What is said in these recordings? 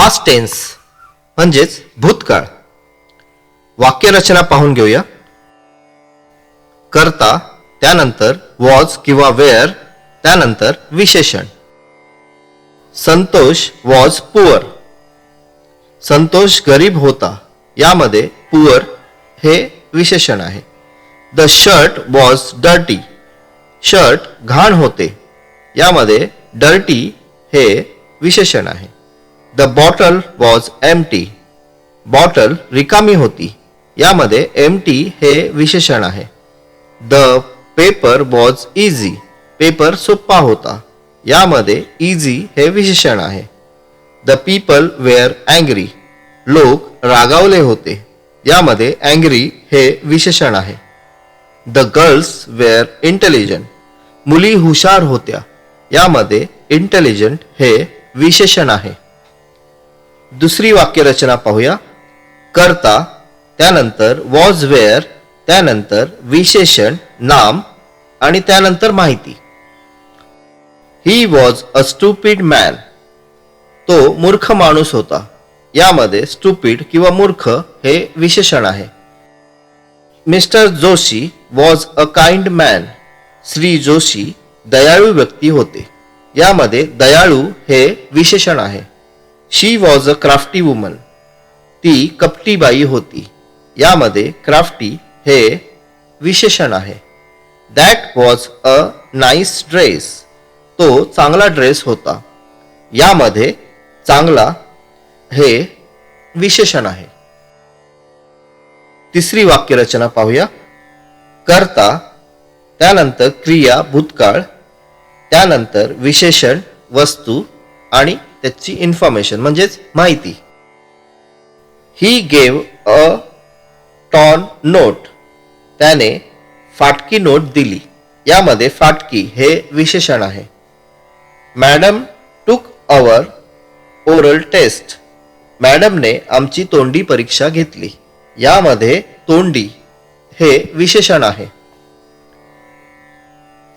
Past tense म्हणजेच भूतकाळ. वाक्यरचना पाहून घेऊया. करता, त्यानंतर वॉज किंवा वेअर, त्यानंतर विशेषण. Santosh was poor. संतोष गरीब होता. यामध्ये पुअर हे विशेषण आहे. The shirt was dirty. Shirt घाण होते. यामध्ये डर्टी हे विशेषण आहे. The bottle was empty. Bottle रिकामी होती. यामध्ये एम्प्टी हे विशेषण आहे. The paper was easy. Paper सोपा होता. यामध्ये इझी हे विशेषण आहे. The people were angry. लोक रागावले होते. यामध्ये अँग्री हे विशेषण आहे. The girls were intelligent. मुली हुशार होत्या. यामध्ये इंटेलिजंट हे विशेषण आहे. दुसरी वाक्यरचना पाहूया. करता, त्यानंतर वॉज वेअर, त्यानंतर विशेषण नाम आणि त्यानंतर माहिती. He was a stupid man. तो मूर्ख माणूस होता. यामध्ये स्टुपिड किंवा मूर्ख हे विशेषण आहे. Mister Joshi was a kind man. Shri Joshi दयाळू व्यक्ती होते. यामध्ये दयाळू हे विशेषण आहे. शी वॉज अ क्राफ्टी वुमन. ती कपटी बाई होती. यामध्ये क्राफ्टी हे विशेषण आहे. That was a nice dress. तो चांगला ड्रेस होता. यामध्ये चांगला हे विशेषण आहे. तिसरी वाक्यरचना पाहूया. करता, त्यानंतर क्रिया भूतकाळ, त्यानंतर विशेषण वस्तू आणि त्याची इन्फॉर्मेशन म्हणजेच माहिती. He gave a torn note. त्याने फाटकी नोट दिली. यामध्ये फाटकी हे विशेषण आहे. मॅडम टूक अवर ओरल टेस्ट. मॅडमने आमची तोंडी परीक्षा घेतली. यामध्ये तोंडी हे विशेषण आहे.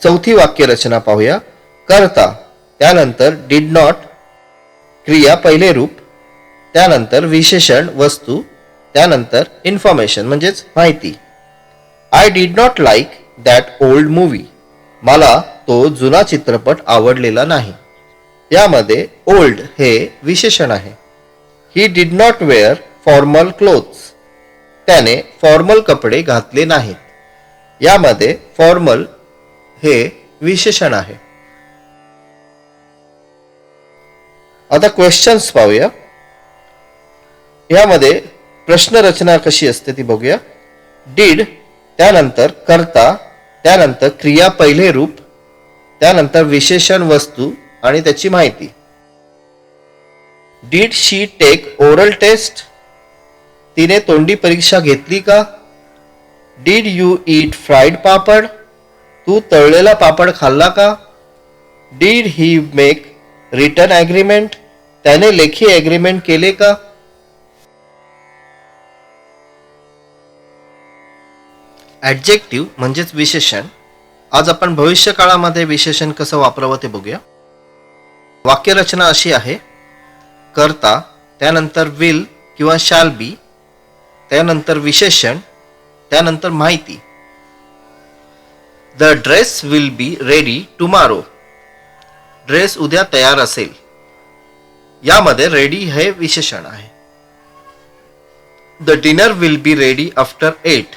चौथी वाक्यरचना पाहूया. करता, त्यानंतर डिड नॉट, क्रिया पहिले रूप, त्यानंतर विशेषण वस्तू, त्यानंतर इन्फॉर्मेशन म्हणजेच माहिती. I did not like that old movie. मला तो जुना चित्रपट आवडलेला नाही. यामध्ये ओल्ड हे विशेषण आहे. He did not wear formal clothes. त्याने फॉर्मल कपडे घातले नाहीत. यामध्ये फॉर्मल हे विशेषण आहे. आता क्वेश्चन्स पाहूया. यामध्ये प्रश्नरचना कशी असते ती बघूया. डीड, त्यानंतर करता, त्यानंतर क्रिया पहिले रूप, त्यानंतर विशेषण वस्तू आणि त्याची माहिती. Did she take oral test. तिने तोंडी परीक्षा घेतली का? Did you eat fried papad. तू तळलेला पापड खाल्ला का? Did he make written agreement. त्याने लेखी ॲग्रीमेंट केले का? ॲडजेक्टिव्ह म्हणजेच विशेषण. आज आपण भविष्य काळामध्ये विशेषण कसं वापरावं ते बघूया. वाक्यरचना अशी आहे. करता, त्यानंतर विल किंवा शॅल बी, त्यानंतर विशेषण, त्यानंतर माहिती. The dress will be ready tomorrow. Dress उद्या तयार असेल. यामध्ये रेडी हे विशेषण आहे. The dinner will be ready after 8.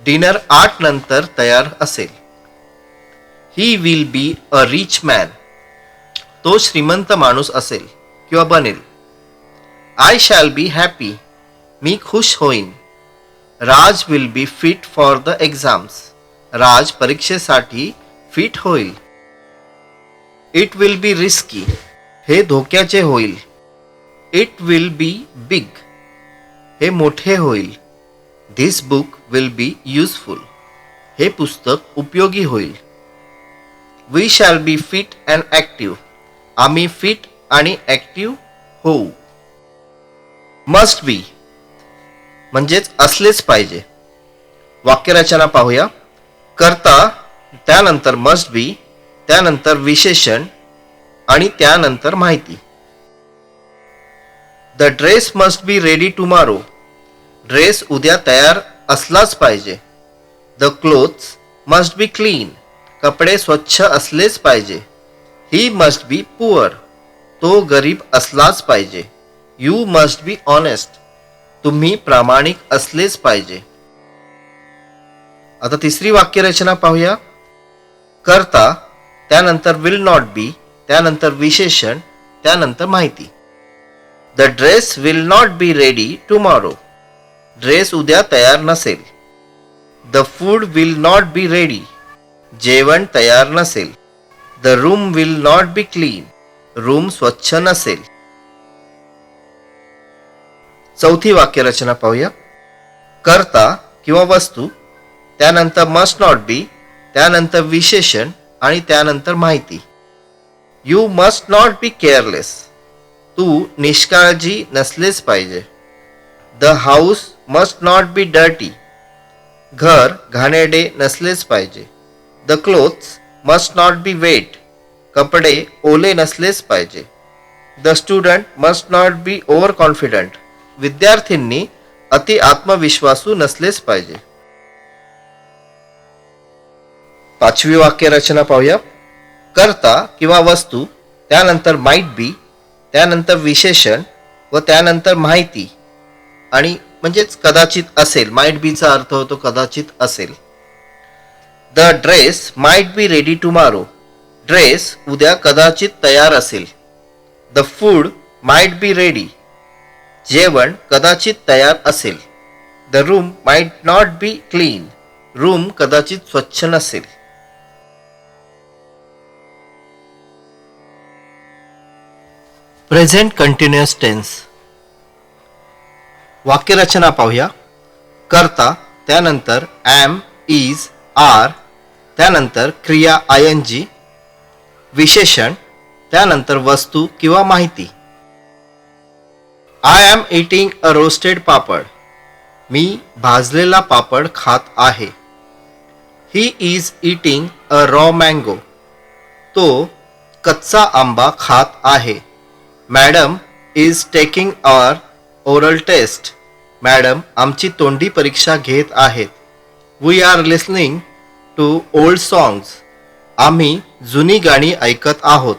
Dinner 8 नंतर तयार असेल. He will be a rich man. तो श्रीमंत माणूस असेल किंवा बनेल. I shall be happy. मी खुश होईन. Raj will be fit for the exams. Raj परीक्षेसाठी फिट होईल. It will be risky. हे धोक्याचे होईल. It will B big. हे मोठे होईल. This book will be useful. हे पुस्तक उपयोगी होईल. We shall be fit and active. आम्ही फिट आणि ॲक्टिव्ह होऊ. मस्ट बी म्हणजेच असलेच पाहिजे. वाक्यरचना पाहूया. करता, त्यानंतर मस्ट बी, त्यानंतर विशेषण आणि त्यानंतर माहिती. The dress must be ready tomorrow. Dress उद्या तयार असलाच पाहिजे. The clothes must be clean. कपडे स्वच्छ असलेच पाहिजे. He must be poor. तो गरीब असलाच पाहिजे. You must be honest. तुम्ही प्रामाणिक असलेच पाहिजे. आता तिसरी वाक्यरचना पाहूया. करता, त्यानंतर विल नॉट बी, त्यानंतर विशेषण, त्यानंतर माहिती. The dress will not be ready tomorrow. Dress उद्या तयार नसेल. The food will not be ready. जेवण तयार नसेल. The room will not be clean. Room स्वच्छ नसेल. चौथी वाक्यरचना पाहूया. करता किंवा वस्तू, त्यानंतर मस्ट नॉट बी, त्यानंतर विशेषण आणि त्यानंतर माहिती. You must not be careless. तू निष्काळजी नसलेच पाहिजे. The house must not be dirty. घर घाणेरडे नसलेच पाहिजे. The clothes must not be wet. कपडे ओले नसलेच पाहिजे. The student must not be over confident. विद्यार्थ्यांनी अति आत्मविश्वासू नसलेच पाहिजे. पाचवी वाक्यरचना पाहूया. करता किंवा वस्तू, त्यानंतर माइट बी, त्यानंतर विशेषण व त्यानंतर माहिती आणि म्हणजेच कदाचित असेल. माइट बीचा अर्थ होतो कदाचित असेल. The dress might be ready tomorrow. Dress उद्या कदाचित तयार असेल. The food might be ready. जेवण कदाचित तयार असेल. The room might not be clean. Room कदाचित स्वच्छ नसेल. Present continuous tense. वाक्यरचना पाहूया. करता, त्यानंतर ॲम, इज, आर, त्यानंतर क्रिया आयएनजी, विशेषण, त्यानंतर वस्तू किंवा माहिती. I am eating a roasted papad. मी भाजलेला पापड खात आहे. He is eating a raw mango. तो कच्चा आंबा खात आहे. Madam is taking our oral test. Madam आमची तोंडी परीक्षा घेत आहेत. We are listening to old songs. आम्ही जुनी गाणी ऐकत आहोत.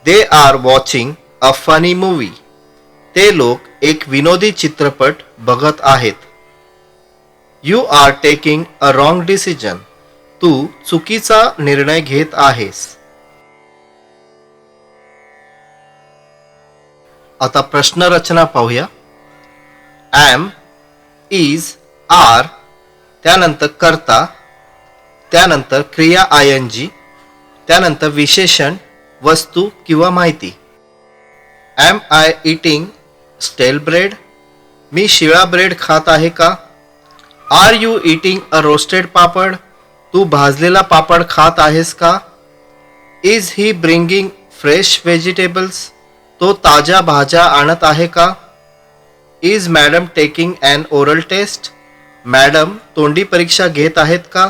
They are watching a funny movie. ते लोक एक विनोदी चित्रपट बघत आहेत. You are taking a wrong decision. तू चुकीचा निर्णय घेत आहेस. आता प्रश्नरचना पाहूया. ॲम, इज, आर, त्यानंतर करता, त्यानंतर क्रिया आयएनजी, त्यानंतर विशेषण, वस्तू किंवा माहिती. Am I eating stale bread. मी शिळा ब्रेड खात आहे का. Are you eating a roasted papad. तू भाजलेला पापड खात आहेस का. Is he bringing fresh vegetables. तो ताज्या भाज्या आणत आहे का. Is madam taking an oral test. Madam तोंडी परीक्षा घेत आहेत का.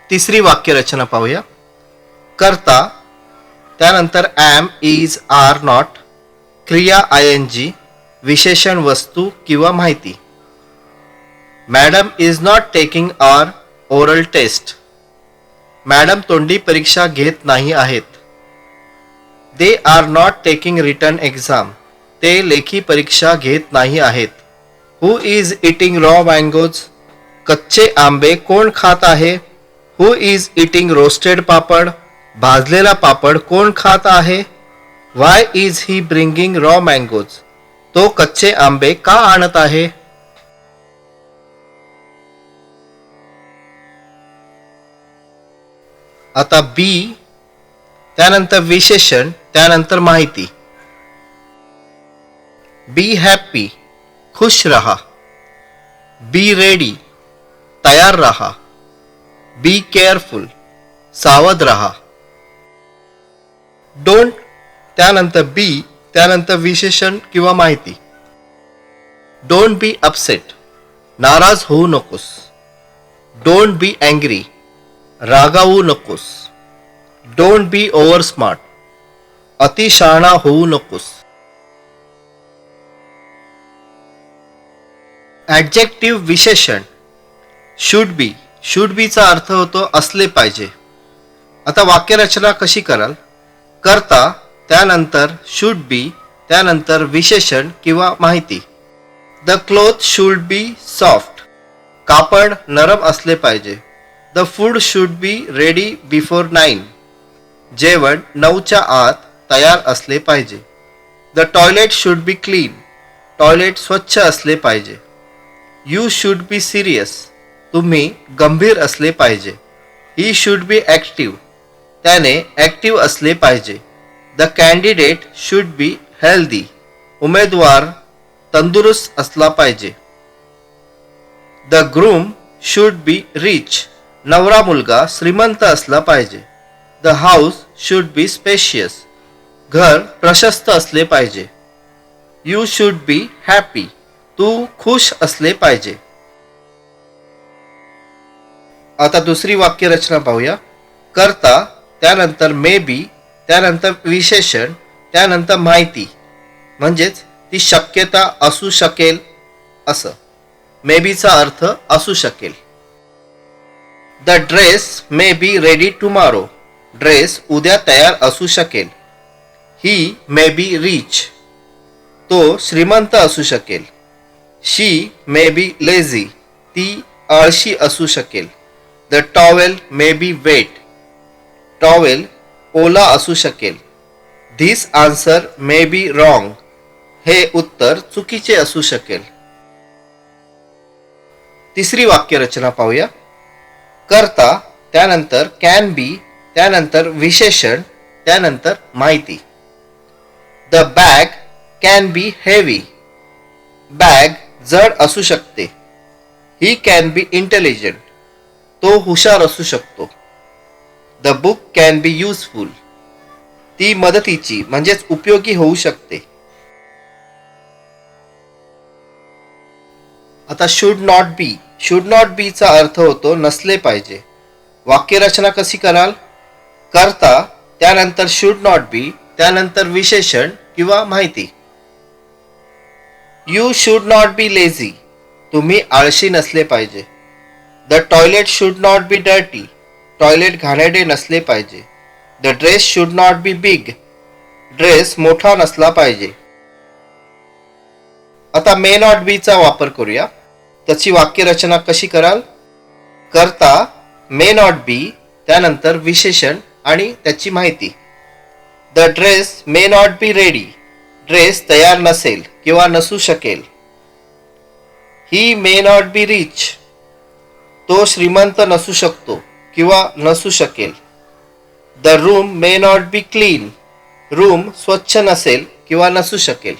तिसरी वाक्यरचना पाहूया. करता, त्यानंतर ॲम, इज, आर, नॉट, क्रिया आयएनजी, विशेषण, वस्तू किंवा माहिती. Madam is not taking our oral test. Madam तोंडी परीक्षा घेत नाही आहेत. They are not taking written exam. ते लेखी परीक्षा घेत नाही आहेत. Who is eating raw mangoes. कच्चे आंबे कोण खात आहे. Who is eating roasted papad. भाजलेला पापड कोण खात आहे. Why is he bringing raw mangoes. तो कच्चे आंबे का आणत आहे. आता बी, त्यानंतर विशेषण, त्यानंतर माहिती. बी हॅपी, खुश रहा. बी रेडी, तयार रहा. बी केअरफुल, सावध रहा. डोंट, त्यानंतर बी, त्यानंतर विशेषण किंवा माहिती. डोंट बी अपसेट, नाराज होऊ नकोस. डोंट बी अँग्री, रागावू नकोस. डोंट बी ओव्हर स्मार्ट, अतिशहाणा होऊ नकोस. ॲडजेक्टिव्ह विशेषण शुड बी. शुड बीचा अर्थ होतो असले पाहिजे. आता वाक्यरचना कशी कराल? करता त्यानंतर शुड बी त्यानंतर विशेषण किंवा माहिती. The cloth should be soft. कापड नरम असले पाहिजे. The food should be ready before 9. जेवण 9च्या आत तयार असले पाहिजे. The toilet should be clean. Toilet स्वच्छ असले पाहिजे. You should be serious. तुम्ही गंभीर असले पाहिजे. He should be active. त्याने ॲक्टिव्ह असले पाहिजे. The candidate should be healthy. उमेदवार तंदुरुस्त असला पाहिजे. The groom should be rich. नवरा मुलगा श्रीमंत असला पाहिजे. The house should be spacious. घर प्रशस्त असले पाहिजे. You should be happy. तू खुश असले पाहिजे. आता दुसरी वाक्यरचना पाहूया. करता त्यानंतर मे बी त्यानंतर विशेषण त्यानंतर माहिती, म्हणजेच ती शक्यता असू शकेल असं. मे बीचा अर्थ असू शकेल. The dress may be ready tomorrow. Dress उद्या तयार असू शकेल. He may be rich. तो श्रीमंत असू शकेल. She may be lazy. ती आळशी असू शकेल. The towel may be wet. Towel ओला असू शकेल. This answer may be wrong. हे उत्तर चुकीचे असू शकेल. तिसरी वाक्यरचना पाहूया. करता त्यानंतर कॅन बी त्यानंतर विशेषण त्यानंतर माहिती. The bag can be heavy. Bag जड असू शकते. He can be intelligent. तो हुशार असू शकतो. The book can be useful. ती मदतीची म्हणजेच उपयोगी होऊ शकते. आता should not be. Should not बीचा अर्थ होतो नसले पाहिजे. वाक्यरचना कशी कराल? करता त्यानंतर शुड नॉट बी त्यानंतर विशेषण किंवा माहिती. You should not be lazy. तुम्ही आळशी नसले पाहिजे. The toilet should not be dirty. Toilet घाणेरडे नसले पाहिजे. The dress should not be big. Dress मोठा नसला पाहिजे. आता मे नॉट बीचा वापर करूया. त्याची वाक्यरचना कशी कराल? करता मे नॉट बी त्यानंतर विशेषण आणि त्याची माहिती. The dress may not be ready. Dress तयार नसेल किंवा नसू शकेल. He may not be rich. तो श्रीमंत नसू शकतो किंवा नसू शकेल. The room may not be clean. Room स्वच्छ नसेल किंवा नसू शकेल.